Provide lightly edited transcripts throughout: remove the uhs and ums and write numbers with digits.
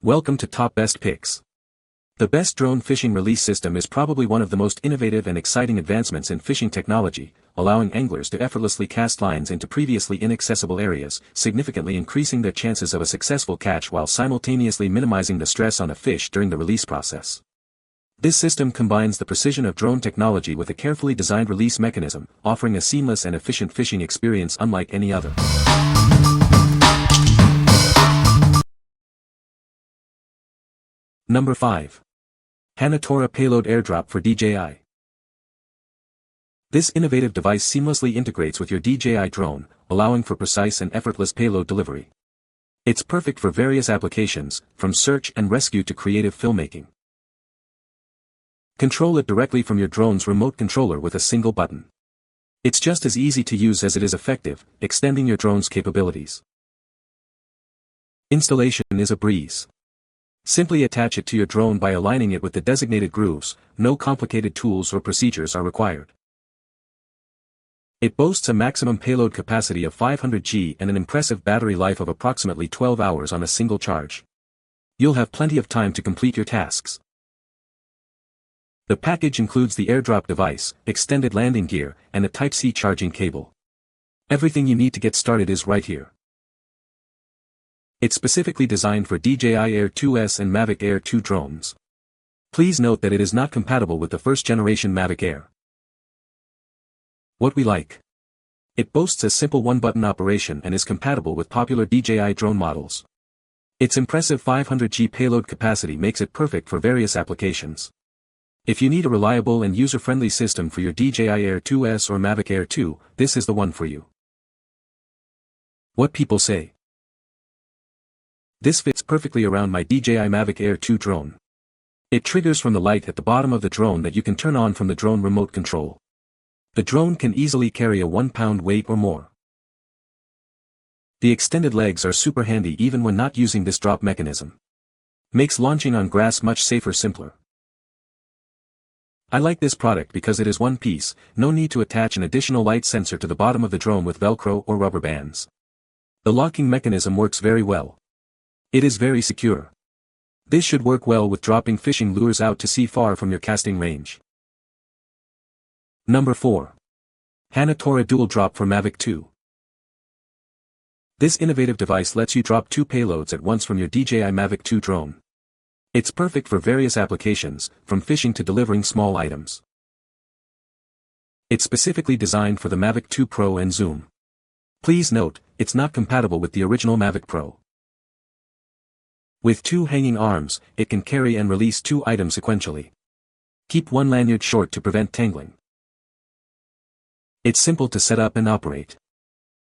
Welcome to Top Best Picks. The best drone fishing release system is probably one of the most innovative and exciting advancements in fishing technology, allowing anglers to effortlessly cast lines into previously inaccessible areas, significantly increasing their chances of a successful catch while simultaneously minimizing the stress on a fish during the release process. This system combines the precision of drone technology with a carefully designed release mechanism, offering a seamless and efficient fishing experience unlike any other. Number 5. Hanatora Payload Airdrop for DJI. This innovative device seamlessly integrates with your DJI drone, allowing for precise and effortless payload delivery. It's perfect for various applications, from search and rescue to creative filmmaking. Control it directly from your drone's remote controller with a single button. It's just as easy to use as it is effective, extending your drone's capabilities. Installation is a breeze. Simply attach it to your drone by aligning it with the designated grooves. No complicated tools or procedures are required. It boasts a maximum payload capacity of 500 G and an impressive battery life of approximately 12 hours on a single charge. You'll have plenty of time to complete your tasks. The package includes the airdrop device, extended landing gear, and a Type-C charging cable. Everything you need to get started is right here. It's specifically designed for DJI Air 2S and Mavic Air 2 drones. Please note that it is not compatible with the first-generation Mavic Air. What we like. It boasts a simple one-button operation and is compatible with popular DJI drone models. Its impressive 500 G payload capacity makes it perfect for various applications. If you need a reliable and user-friendly system for your DJI Air 2S or Mavic Air 2, this is the one for you. What people say. This fits perfectly around my DJI Mavic Air 2 drone. It triggers from the light at the bottom of the drone that you can turn on from the drone remote control. The drone can easily carry a 1-pound weight or more. The extended legs are super handy even when not using this drop mechanism. Makes launching on grass much simpler. I like this product because it is one piece, no need to attach an additional light sensor to the bottom of the drone with Velcro or rubber bands. The locking mechanism works very well. It is very secure. This should work well with dropping fishing lures out to sea far from your casting range. Number 4. Hanatora Dual Drop for Mavic 2. This innovative device lets you drop 2 payloads at once from your DJI Mavic 2 drone. It's perfect for various applications, from fishing to delivering small items. It's specifically designed for the Mavic 2 Pro and Zoom. Please note, it's not compatible with the original Mavic Pro. With 2 hanging arms, it can carry and release 2 items sequentially. Keep one lanyard short to prevent tangling. It's simple to set up and operate.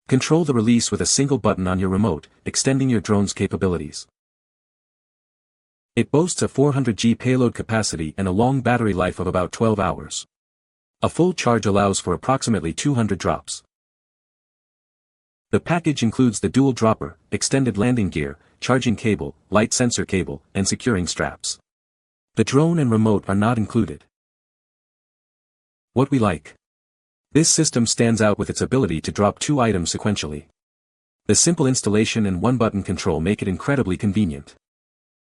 Control the release with a single button on your remote, extending your drone's capabilities. It boasts a 400 G payload capacity and a long battery life of about 12 hours. A full charge allows for approximately 200 drops. The package includes the dual dropper, extended landing gear, charging cable, light sensor cable, and securing straps. The drone and remote are not included. What we like. This system stands out with its ability to drop 2 items sequentially. The simple installation and one-button control make it incredibly convenient.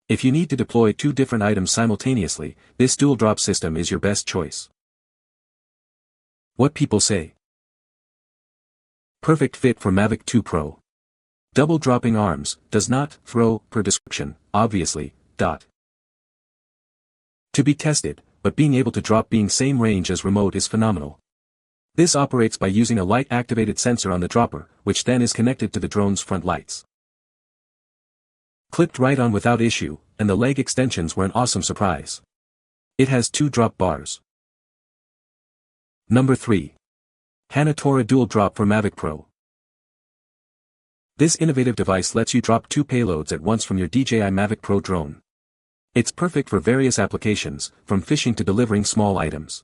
If you need to deploy 2 different items simultaneously, this dual drop system is your best choice. What people say. Perfect fit for Mavic 2 Pro. Double dropping arms, does not throw, per description, obviously. To be tested, but being able to drop being same range as remote is phenomenal. This operates by using a light-activated sensor on the dropper, which then is connected to the drone's front lights. Clipped right on without issue, and the leg extensions were an awesome surprise. It has 2 drop bars. Number 3. Hanatora Dual Drop for Mavic Pro. This innovative device lets you drop 2 payloads at once from your DJI Mavic Pro drone. It's perfect for various applications, from fishing to delivering small items.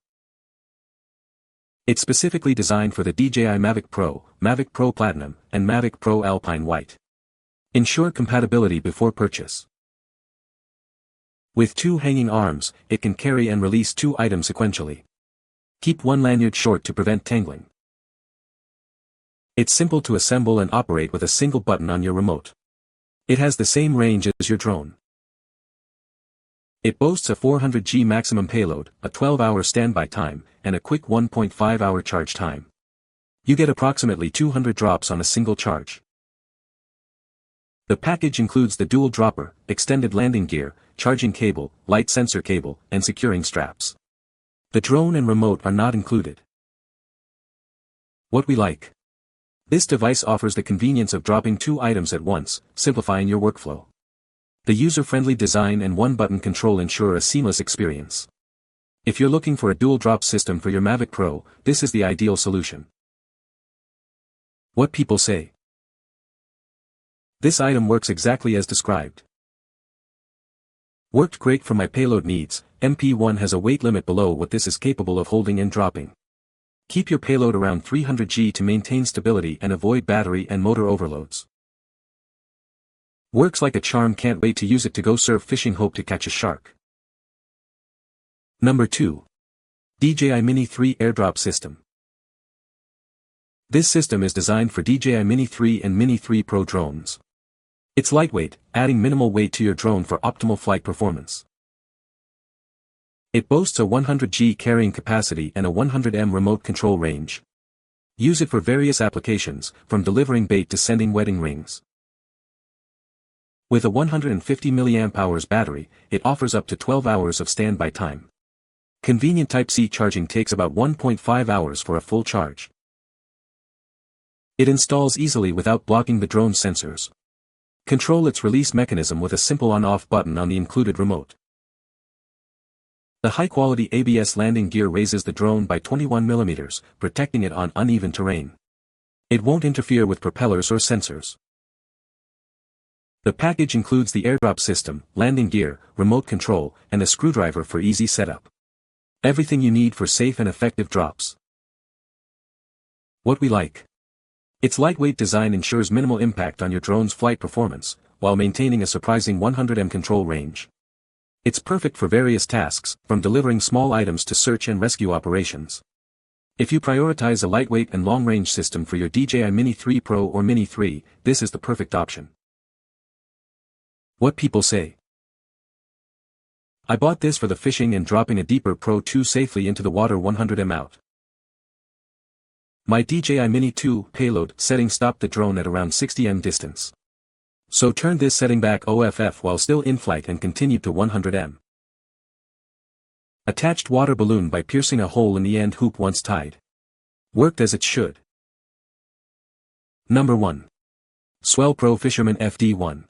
It's specifically designed for the DJI Mavic Pro, Mavic Pro Platinum, and Mavic Pro Alpine White. Ensure compatibility before purchase. With 2 hanging arms, it can carry and release 2 items sequentially. Keep one lanyard short to prevent tangling. It's simple to assemble and operate with a single button on your remote. It has the same range as your drone. It boasts a 400G maximum payload, a 12-hour standby time, and a quick 1.5-hour charge time. You get approximately 200 drops on a single charge. The package includes the dual dropper, extended landing gear, charging cable, light sensor cable, and securing straps. The drone and remote are not included. What we like. This device offers the convenience of dropping 2 items at once, simplifying your workflow. The user-friendly design and one-button control ensure a seamless experience. If you're looking for a dual drop system for your Mavic Pro, this is the ideal solution. What people say. This item works exactly as described. Worked great for my payload needs. MP1 has a weight limit below what this is capable of holding and dropping. Keep your payload around 300G to maintain stability and avoid battery and motor overloads. Works like a charm, can't wait to use it to go surf fishing, hope to catch a shark. Number 2. DJI Mini 3 Airdrop System. This system is designed for DJI Mini 3 and Mini 3 Pro drones. It's lightweight, adding minimal weight to your drone for optimal flight performance. It boasts a 100G carrying capacity and a 100 remote control range. Use it for various applications, from delivering bait to sending wedding rings. With a 150 mAh battery, it offers up to 12 hours of standby time. Convenient Type-C charging takes about 1.5 hours for a full charge. It installs easily without blocking the drone's sensors. Control its release mechanism with a simple on-off button on the included remote. The high-quality ABS landing gear raises the drone by 21 mm, protecting it on uneven terrain. It won't interfere with propellers or sensors. The package includes the airdrop system, landing gear, remote control, and a screwdriver for easy setup. Everything you need for safe and effective drops. What we like. Its lightweight design ensures minimal impact on your drone's flight performance, while maintaining a surprising 100 control range. It's perfect for various tasks, from delivering small items to search and rescue operations. If you prioritize a lightweight and long-range system for your DJI Mini 3 Pro or Mini 3, this is the perfect option. What people say. I bought this for the fishing and dropping a deeper Pro 2 safely into the water 100 m out. My DJI Mini 2 payload setting stopped the drone at around 60 m distance. So turned this setting back OFF while still in flight and continued to 100 m. Attached water balloon by piercing a hole in the end hoop once tied. Worked as it should. Number 1. SwellPro Fisherman FD1.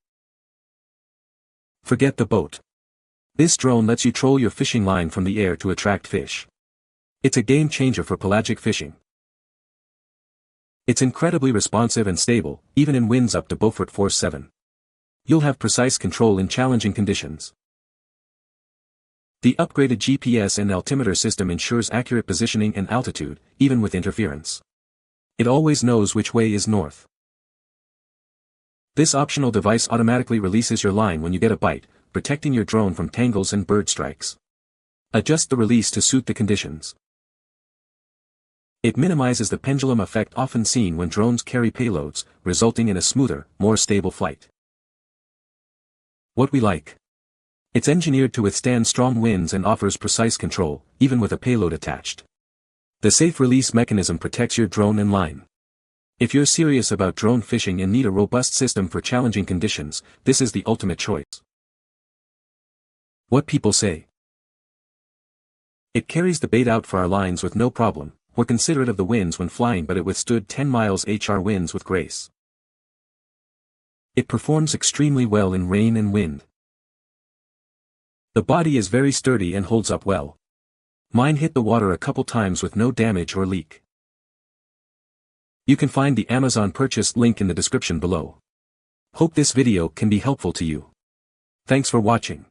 Forget the boat. This drone lets you troll your fishing line from the air to attract fish. It's a game changer for pelagic fishing. It's incredibly responsive and stable, even in winds up to Beaufort Force 7. You'll have precise control in challenging conditions. The upgraded GPS and altimeter system ensures accurate positioning and altitude, even with interference. It always knows which way is north. This optional device automatically releases your line when you get a bite, protecting your drone from tangles and bird strikes. Adjust the release to suit the conditions. It minimizes the pendulum effect often seen when drones carry payloads, resulting in a smoother, more stable flight. What we like. It's engineered to withstand strong winds and offers precise control, even with a payload attached. The safe release mechanism protects your drone and line. If you're serious about drone fishing and need a robust system for challenging conditions, this is the ultimate choice. What people say. It carries the bait out for our lines with no problem. We're considerate of the winds when flying, but it withstood 10 mph winds with grace. It performs extremely well in rain and wind. The body is very sturdy and holds up well. Mine hit the water a couple times with no damage or leak. You can find the Amazon purchase link in the description below. Hope this video can be helpful to you. Thanks for watching.